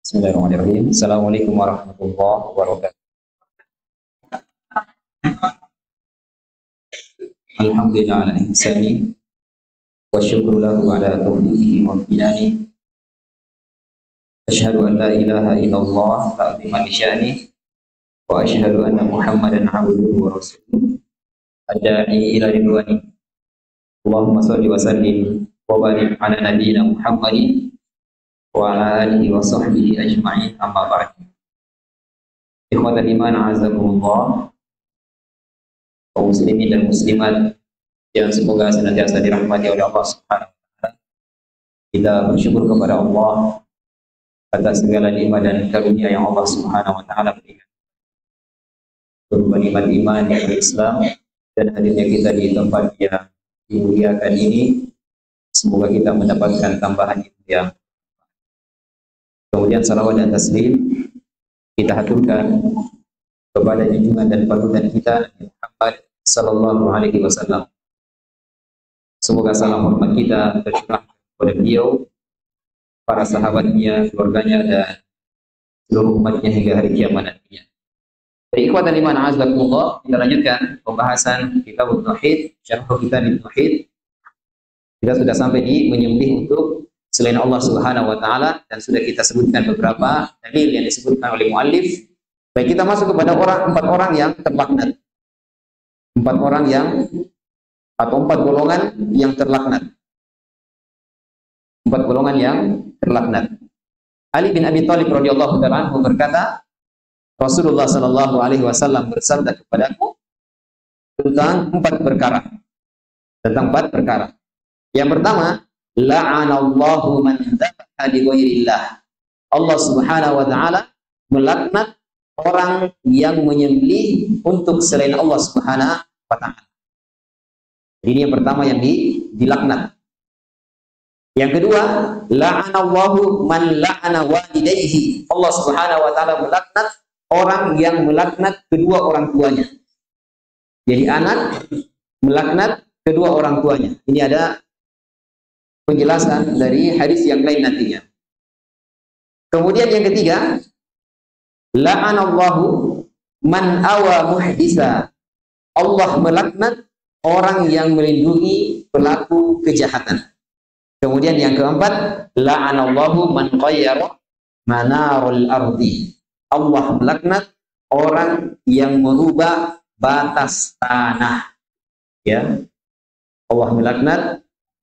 Bismillahirrahmanirrahim. Assalamualaikum warahmatullahi wabarakatuh. Alhamdulillah ala ihsani wa syukru lahu ala taufiqihi wa amtinani. Asyhadu an la ilaha illallah ta'ziman li sya'ni wa asyhadu anna Muhammadan abduhu wa rasuluh ad-da'i ila ridwani. Allahumma shalli wa sallim wa barik ala nabiyyina Muhammadin wa ala alihi wa sahbihi ajma'in, amma ba'd. Ikhwatal iman, azakumullah, kaum muslimin dan muslimat yang semoga senantiasa dirahmati oleh Allah Subhanahu wa taala. Kita bersyukur kepada Allah atas segala nikmat dan karunia yang Allah Subhanahu wa taala berikan. Berupa nikmat iman dan Islam dan hadirnya kita di tempat yang dimuliakan ini, semoga kita mendapatkan tambahan yang. Kemudian salawat dan taslim kita haturkan kepada junjungan dan panutan kita Muhammad sallallahu alaihi wasallam. Semoga salam hormat kita tercurah kepada beliau, para sahabatnya, keluarganya, dan seluruh umatnya hingga hari kiamat nantinya. Ikhwatan iman azakumullah, kita lanjutkan pembahasan kitab Tauhid, syarh kitab Tauhid. Kita sudah sampai di menyembelih untuk selain Allah Subhanahu wa taala, dan sudah kita sebutkan beberapa dalil yang disebutkan oleh muallif. Baik, kita masuk kepada empat orang yang terlaknat. Empat orang yang atau empat golongan yang terlaknat. Empat golongan yang terlaknat. Ali bin Abi Thalib radhiyallahu taala anhu berkata, Rasulullah sallallahu alaihi wasallam bersabda kepadaku tentang empat perkara. Tentang empat perkara. Yang pertama, la'anallahu man dzabaha li ghairillah. Allah Subhanahu wa taala melaknat orang yang menyembelih untuk selain Allah Subhanahu wa taala. Ini yang pertama yang dilaknat. Yang kedua, la'anallahu man la'ana walidayhi. Allah Subhanahu wa taala melaknat orang yang melaknat kedua orang tuanya. Jadi anak melaknat kedua orang tuanya. Ini ada penjelasan dari hadis yang lain nantinya. Kemudian yang ketiga, la'anallahu man awa muhdisa. Allah melaknat orang yang melindungi pelaku kejahatan. Kemudian yang keempat, la'anallahu man qayyara manarul ardi. Allah melaknat orang yang merubah batas tanah. Ya. Allah melaknat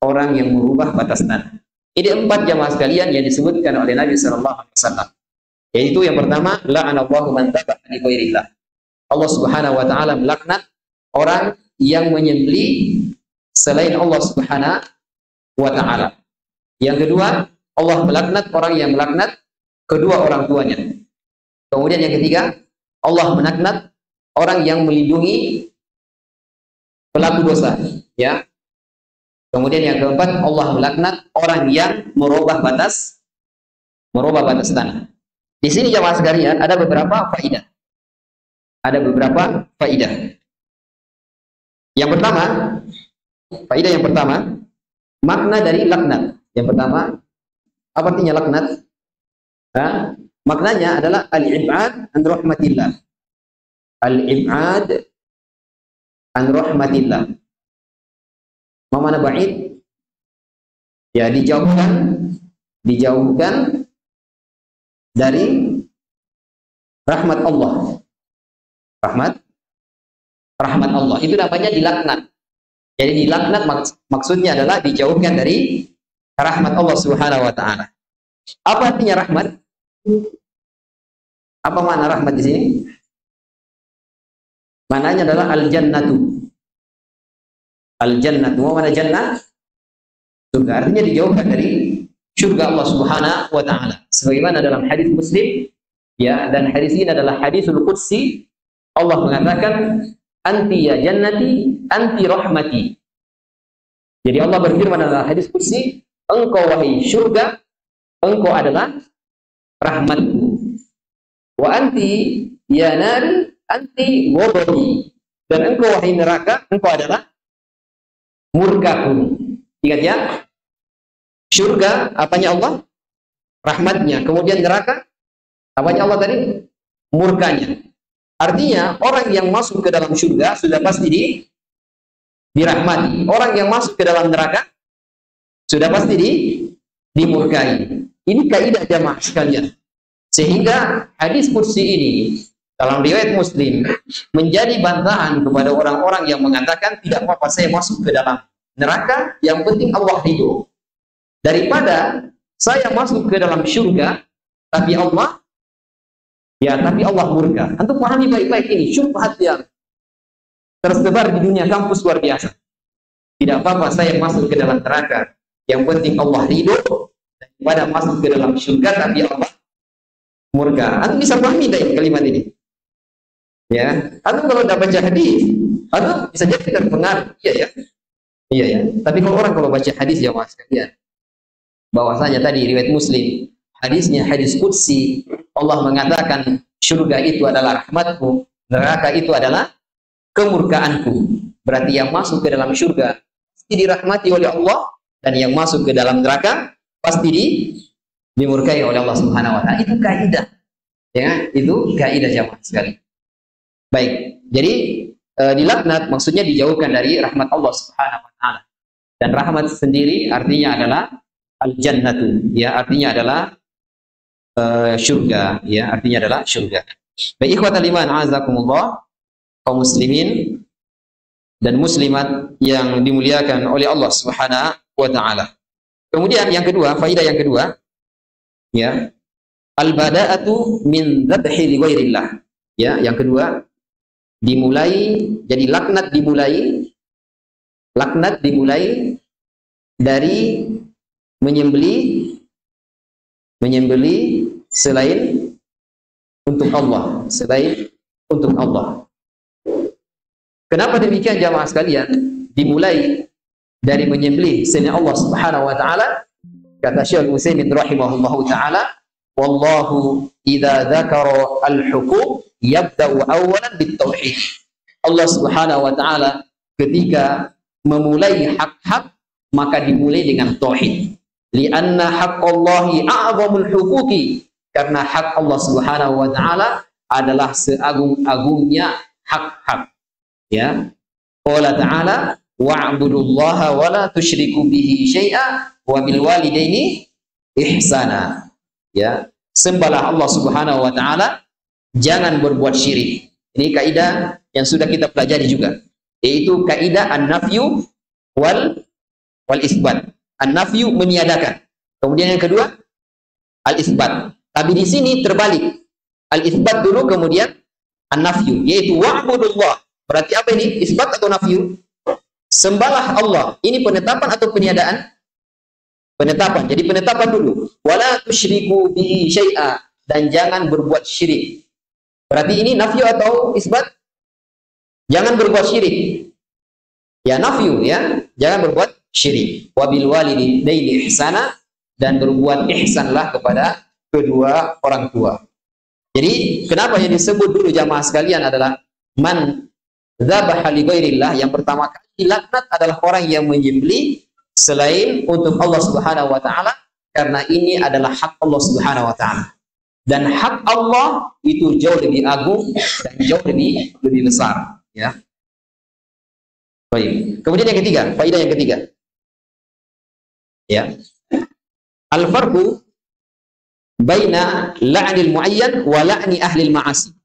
orang yang merubah batas tanah. Ini empat jamaah sekalian yang disebutkan oleh Nabi sallallahu alaihi wasallam. Yaitu yang pertama, la'anallahu man dzabaha li ghairillah. Allah Subhanahu wa taala melaknat orang yang menyembelih selain Allah Subhanahu wa taala. Yang kedua, Allah melaknat orang yang melaknat kedua orang tuanya. Kemudian yang ketiga, Allah melaknat orang yang melindungi pelaku dosa, ya. Kemudian yang keempat, Allah melaknat orang yang merubah batas tanah. Di sini jamaah sekalian ada beberapa faidah. Ada beberapa faidah. Yang pertama, faidah yang pertama, makna dari laknat. Yang pertama, apa artinya laknat? Maknanya adalah al-ib'ad an rahmatillah. Al-ib'ad an rahmatillah. Mana ba'id? Ya, dijauhkan dari rahmat Allah. Rahmat Allah. Itu namanya dilaknat. Jadi dilaknat maksudnya adalah dijauhkan dari rahmat Allah Subhanahu wa taala. Apa artinya rahmat? Apa makna rahmat di sini? Maknanya adalah al-jannatu. Al-jannah, mana jannah? Surga. Artinya dijauhkan dari surga Allah Subhanahu wa taala. Sebagaimana dalam hadis Muslim, ya, dan hadis ini adalah hadisul qudsi. Allah mengatakan, "Anti ya jannati, anti rahmati." Jadi Allah berfirman dalam hadis qudsi, "Engkau wahai surga, engkau adalah rahmatku. Wa anti ya nar, anti ghadabi." Dan engkau wahai neraka, engkau adalah murkaku. Ingat ya, surga apanya Allah? Rahmatnya. Kemudian neraka Apanya Allah tadi? Murkanya. Artinya orang yang masuk ke dalam surga sudah pasti dirahmati. Orang yang masuk ke dalam neraka sudah pasti dimurkai. Ini kaidah jamaah sekalian. Sehingga hadis kursi ini dalam riwayat Muslim menjadi bantahan kepada orang-orang yang mengatakan tidak apa-apa saya masuk ke dalam neraka, yang penting Allah ridho. Daripada saya masuk ke dalam surga tapi Allah murka. Antum pahami baik-baik ini syubhat yang tersebar di dunia kampus luar biasa. Tidak apa-apa saya masuk ke dalam neraka, yang penting Allah ridho, daripada masuk ke dalam surga tapi Allah murka. Antum bisa pahami dari kalimat ini? Ya, antum kalau tidak baca hadis, antum bisa jadi terpengaruh. Iya ya. Tapi kalau baca hadis ya mas sekalian, bahwasanya tadi riwayat Muslim, hadisnya hadis qudsi, Allah mengatakan surga itu adalah rahmatku, neraka itu adalah kemurkaanku. Berarti yang masuk ke dalam surga pasti dirahmati oleh Allah, dan yang masuk ke dalam neraka pasti dimurkai oleh Allah Subhanahu wa taala. Itu kaidah. Ya, itu kaidah jamaah sekali. Baik. Jadi dilaknat maksudnya dijauhkan dari rahmat Allah Subhanahu wa taala. Dan rahmat sendiri artinya adalah al-jannatu, ya, artinya adalah surga, ya, artinya adalah surga. Baik, ikhwatal iman, azakumullah, kaum muslimin dan muslimat yang dimuliakan oleh Allah Subhanahu wa taala. Kemudian yang kedua, faedah yang kedua, ya, al-bada'atu min dzabhi li ghairillah. Ya, yang kedua, dimulai, jadi laknat dimulai dari menyembelih selain untuk Allah, Kenapa demikian jamaah sekalian? Dimulai dari menyembelih selain Allah Subhanahu wa taala. Kata Syekh Utsaimin rahimahullahu taala, wallahu idza dzakara al-huquq yabda'u awwalan bit-tauhid. Allah Subhanahu wa taala ketika memulai hak-hak maka dimulai dengan tauhid. Lianna haqqallahi a'zamul huquqi, karena hak Allah Subhanahu wa taala adalah seagung-agungnya hak-hak. Ya. Qala ta'ala wa'budullaha wa la tusyriku bihi syai'a wa bil walidaini ihsana. Ya, sembahlah Allah Subhanahu wa taala, jangan berbuat syirik. Ini kaidah yang sudah kita pelajari juga, yaitu kaidah an-nafyu wal isbat. An-nafyu meniadakan. Kemudian yang kedua al-isbat. Tapi di sini terbalik. Al-isbat dulu kemudian an-nafyu, yaitu wa'budullah. Berarti apa ini? Isbat atau nafyu? Sembahlah Allah. Ini penetapan atau peniadaan? Penetapan. Jadi penetapan dulu. Wala tusyriku bihi syai'a, dan jangan berbuat syirik. Berarti ini nafyu atau isbat? Jangan berbuat syirik. Ya, nafyu, ya. Jangan berbuat syirik. Wa bil walidaini ihsana, dan berbuat ihsanlah kepada kedua orang tua. Jadi kenapa yang disebut dulu jamaah sekalian adalah man dzabaha li ghairillah, yang pertama kali dilaknat adalah orang yang menyembelih selain untuk Allah Subhanahu wa taala, karena ini adalah hak Allah Subhanahu wa taala. Dan hak Allah itu jauh lebih agung dan jauh lebih besar, ya. Baik. Kemudian yang ketiga, faedah yang ketiga. Ya. Al-farqu baina la'nil muayyan wa la'ni ahli al-ma'asi.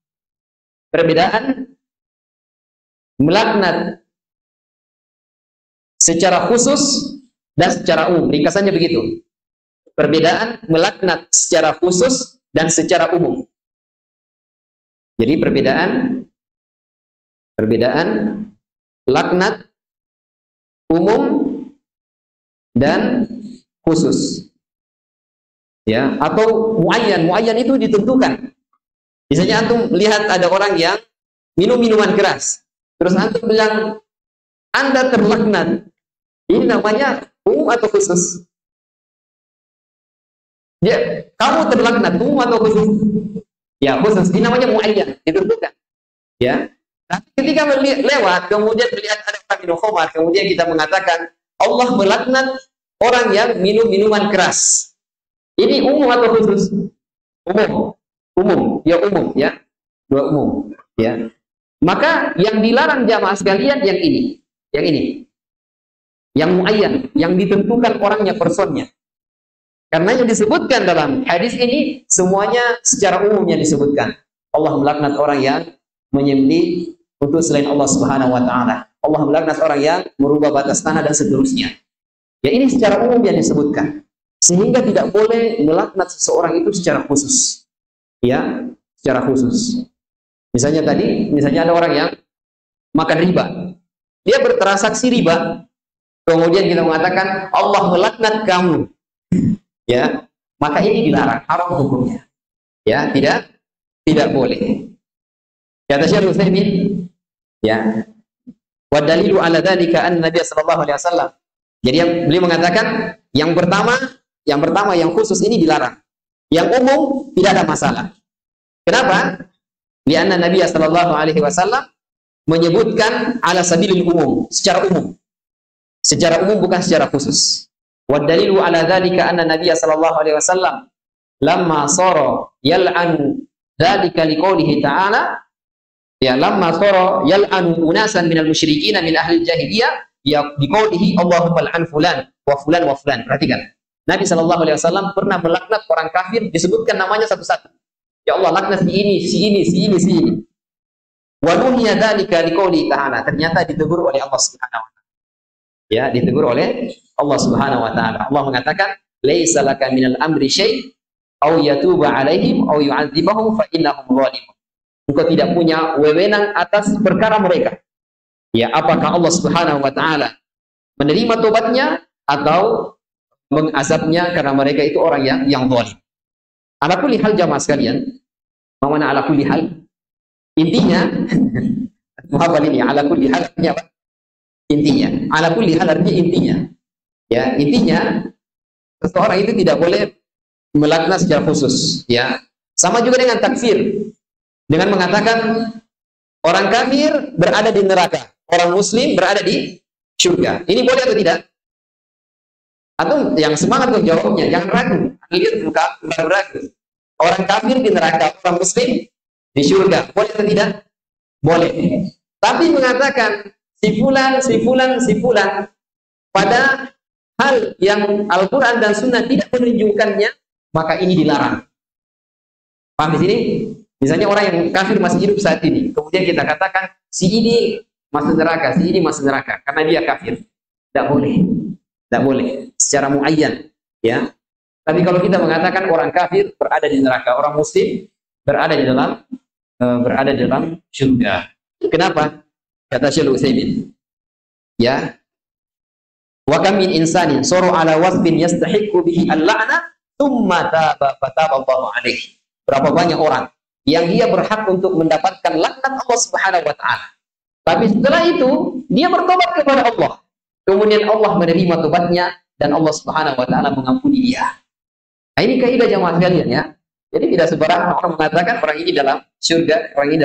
Perbedaan melaknat secara khusus dan secara umum. Ringkasannya begitu. Perbedaan melaknat secara khusus dan secara umum. Jadi perbedaan laknat umum dan khusus. Ya, atau muayyan. Muayyan itu ditentukan. Misalnya antum lihat ada orang yang minum minuman keras. Terus antum bilang Anda terlaknat. Ini namanya umum atau khusus? Ya, kamu terlaknat umum atau khusus? Ya, khusus. Ini namanya muayyan, ditentukan. Ya. Tapi ketika lewat, kemudian melihat ada orang minum khamar, kemudian kita mengatakan Allah melaknat orang yang minum minuman keras. Ini umum atau khusus? Umum. umum, ya. Dua umum, ya. Maka yang dilarang jamaah sekalian yang ini. Yang muayyan, yang ditentukan orangnya, personnya. Karena yang disebutkan dalam hadis ini semuanya secara umumnya disebutkan. Allah melaknat orang yang menyembelih untuk selain Allah Subhanahu wa taala. Allah melaknat orang yang merubah batas tanah dan seterusnya. Ya, ini secara umum yang disebutkan. Sehingga tidak boleh melaknat seseorang itu secara khusus. Ya, secara khusus. Misalnya ada orang yang makan riba. Dia bertransaksi riba. Kemudian kita mengatakan Allah melaknat kamu, ya, maka ini dilarang, haram hukumnya, ya, tidak boleh. Kata Syekh Utsaimin, ya, wa dalilu ala dzalika anna Nabi sallallahu alaihi wasallam. Jadi beliau mengatakan yang pertama yang khusus ini dilarang, yang umum tidak ada masalah. Kenapa? Lianna Nabi sallallahu alaihi wasallam menyebutkan ala sabilil umum, secara umum. Secara umum bukan secara khusus. Wa dalilu ala dzalika anna Nabiy sallallahu alaihi wasallam lamma sara yal'anu dzalika liqoulihi ta'ala, ya, lamma sara yal'anu unasan minal musyrikin min ahli jahiliyah, ya, liqoulihi Allahumma al'an fulan wa fulan wa fulan. Perhatikan. Nabi sallallahu alaihi wasallam pernah melaknat orang kafir, disebutkan namanya satu-satu. Ya Allah, laknat si ini. Wa nuhiya dzalika liqoulihi ta'ala. Ternyata ditegur oleh Allah Subhanahu wa taala. Ya, ditegur oleh Allah Subhanahu wa taala. Allah mengatakan, "Laisa laka minal amri syai' aw yatuba 'alaihim aw yu'adzibahum fa innahum zalimun." Engkau tidak punya wewenang atas perkara mereka. Ya, apakah Allah Subhanahu wa taala menerima tobatnya atau mengazabnya karena mereka itu orang yang zalim. Ala kulli hal jamaah sekalian, mana ala kulli hal? Intinya muhafal ini ala kulli hal artinya apa? Intinya, ala kulli hal artinya intinya. Ya, intinya seseorang itu tidak boleh melaknat secara khusus, ya. Sama juga dengan takfir. Dengan mengatakan orang kafir berada di neraka, orang muslim berada di surga. Ini boleh atau tidak? Atau yang semangat untuk jawabnya, yang ragu, lihat muka ragu. Orang kafir di neraka, orang muslim di surga. Boleh atau tidak? Boleh. Tapi mengatakan si fulan pada hal yang Al-Quran dan Sunnah tidak menunjukkannya, maka ini dilarang. Paham di sini? Misalnya orang yang kafir masih hidup saat ini, kemudian kita katakan si ini masuk neraka, karena dia kafir. Tidak boleh. Secara muayyan, ya. Tapi kalau kita mengatakan orang kafir berada di neraka, orang muslim berada di dalam surga. Kenapa? Kata Syekh Utsaimin, ya, wa kam min insanin saru ala wasbin yastahiqqu bihi al-la'na thumma taba fataballahu alaihi. Berapa banyak orang yang dia berhak untuk mendapatkan laknat Allah Subhanahu wa taala. Tapi setelah itu dia bertobat kepada Allah. Kemudian Allah menerima tobatnya dan Allah Subhanahu wa taala mengampuni dia. Nah, ini kaidah jamaah sekalian, ya. Jadi tidak sembarangan orang mengatakan orang ini dalam surga, orang ini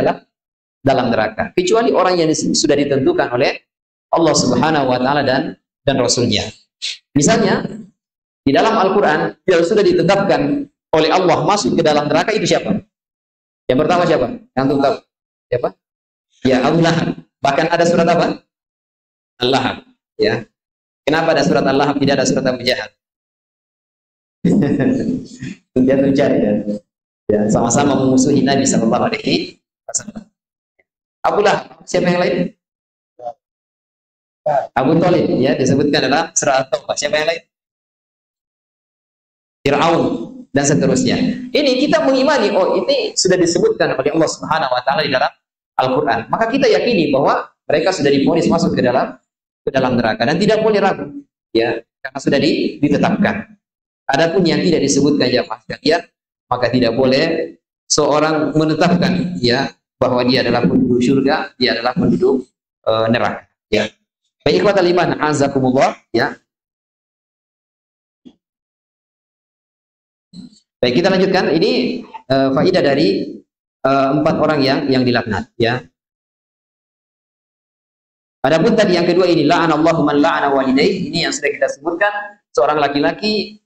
dalam neraka, kecuali orang yang sudah ditentukan oleh Allah Subhanahu wa taala dan Rasulnya. Misalnya di dalam Al-Quran yang sudah ditetapkan oleh Allah masuk ke dalam neraka itu siapa? Yang pertama siapa? Yang tahu? Siapa? Ya, Abu Lahab. Bahkan ada surat apa? Al-Lahab, ya. Kenapa ada surat Al-Lahab, tidak ada surat Abu Jahal? Dia mencari, ya, sama-sama memusuhi Nabi sallallahu alaihi wasallam. Abu Lahab, siapa yang lain? Abu Thalib, ya, disebutkan dalam surah At-Taubah. Siapa yang lain? Fir'aun dan seterusnya. Ini kita mengimani, oh, ini sudah disebutkan oleh Allah Subhanahu wa taala di dalam Al-Qur'an. Maka kita yakini bahwa mereka sudah divonis masuk ke dalam neraka dan tidak boleh ragu, ya, karena sudah ditetapkan. Adapun yang tidak disebutkan jamaah sekalian, maka tidak boleh seorang menetapkan, ya, bahwa dia adalah penduduk surga, dia adalah penduduk neraka, ya. Baik, ikhwatal iman, azakumullah, ya. Baik, kita lanjutkan. Ini faidah dari 4 orang yang dilaknat, ya. Adapun tadi yang kedua ini, la'anallahu man la'ana walidayhi, ini yang sudah kita sebutkan, seorang laki-laki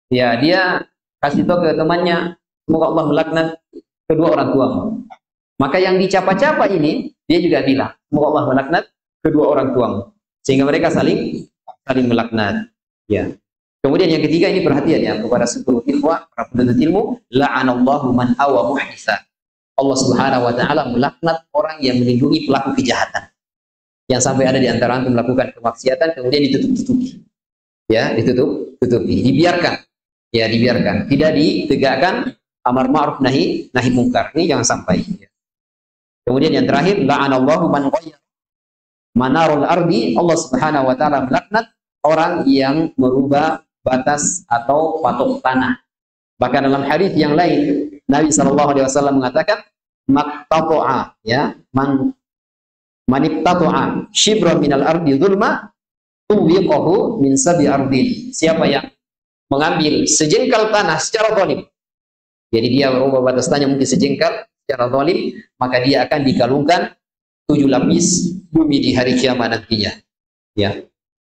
Ya, dia kasih tahu ke temannya, semoga Allah melaknat kedua orang tuamu. Maka yang dicapa-capa ini, dia juga bilang, semoga Allah melaknat kedua orang tuamu. Sehingga mereka saling melaknat. Ya. Kemudian yang ketiga, ini perhatian ya kepada seluruh ikhwah, para penuntut ilmu, la'anallahu man awa muhditsa. Allah Subhanahu wa taala melaknat orang yang melindungi pelaku kejahatan. Yang sampai ada di antara antum melakukan kemaksiatan kemudian ditutup-tutupi. Ya, ditutup-tutupi, dibiarkan. Ya, dibiarkan. Tidak ditegakkan amar ma'ruf nahi munkar. Ini jangan sampai. Kemudian yang terakhir, la'anallahu man ghayyara manarul ardi. Allah Subhanahu wa taala melaknat orang yang merubah batas atau patok tanah. Bahkan dalam hadis yang lain Nabi SAW mengatakan maqtata'a, ya, maniqtata'a shibran minal ardi zulma tuwiqahu min sabi ardin. Siapa yang mengambil sejengkal tanah secara zalim, jadi dia merubah batas tanah mungkin sejengkal secara zalim, maka dia akan dikalungkan 7 lapis bumi di hari kiamat nantinya. Ya.